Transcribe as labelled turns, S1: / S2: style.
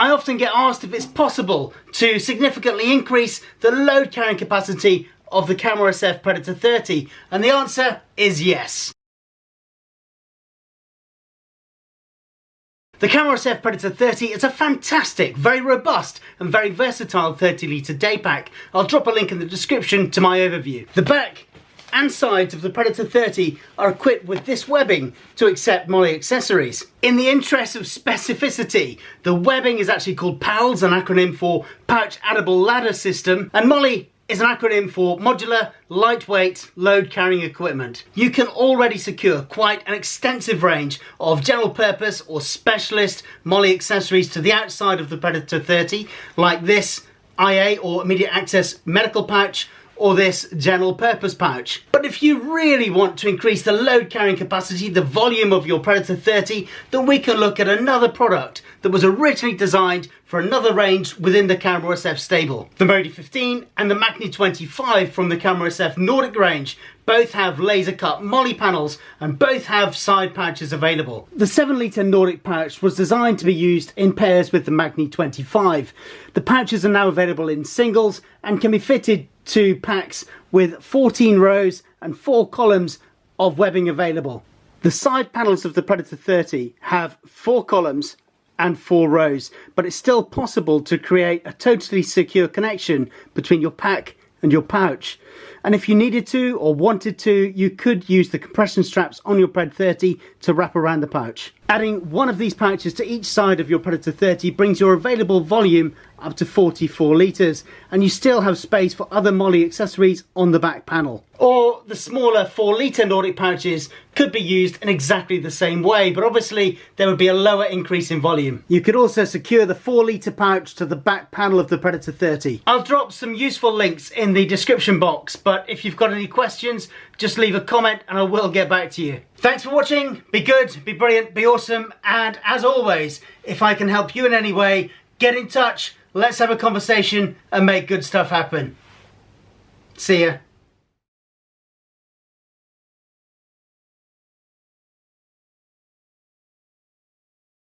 S1: I often get asked if it's possible to significantly increase the load carrying capacity of the Karrimor SF Predator 30, and the answer is yes. The Karrimor SF Predator 30 is a fantastic, very robust and very versatile 30-litre day pack. I'll drop a link in the description to my overview. The back and sides of the Predator 30 are equipped with this webbing to accept MOLLE accessories. In the interest of specificity, the webbing is actually called PALS, an acronym for Pouch Addable Ladder System, and MOLLE is an acronym for Modular Lightweight Load Carrying Equipment. You can already secure quite an extensive range of general purpose or specialist MOLLE accessories to the outside of the Predator 30, like this IA or immediate access medical pouch, or this general purpose pouch. But if you really want to increase the load carrying capacity, the volume of your Predator 30, then we can look at another product that was originally designed for another range within the Karrimor SF stable. The Modi 15 and the Magni 25 from the Karrimor SF Nordic range both have laser cut MOLLE panels and both have side pouches available. The 7-litre Nordic pouch was designed to be used in pairs with the Magni 25. The pouches are now available in singles and can be fitted to packs with 14 rows and 4 columns of webbing available. The side panels of the Predator 30 have 4 columns and 4 rows, but it's still possible to create a totally secure connection between your pack and your pouch. And if you needed to or wanted to, you could use the compression straps on your Pred 30 to wrap around the pouch. Adding one of these pouches to each side of your Predator 30 brings your available volume up to 44 litres, and you still have space for other MOLLE accessories on the back panel. Or the smaller 4-litre Nordic pouches could be used in exactly the same way, but obviously there would be a lower increase in volume. You could also secure the 4-litre pouch to the back panel of the Predator 30. I'll drop some useful links in the description box, but if you've got any questions, just leave a comment and I will get back to you. Thanks for watching. Be good, be brilliant, be awesome, and as always, if I can help you in any way, get in touch, let's have a conversation and make good stuff happen. See ya.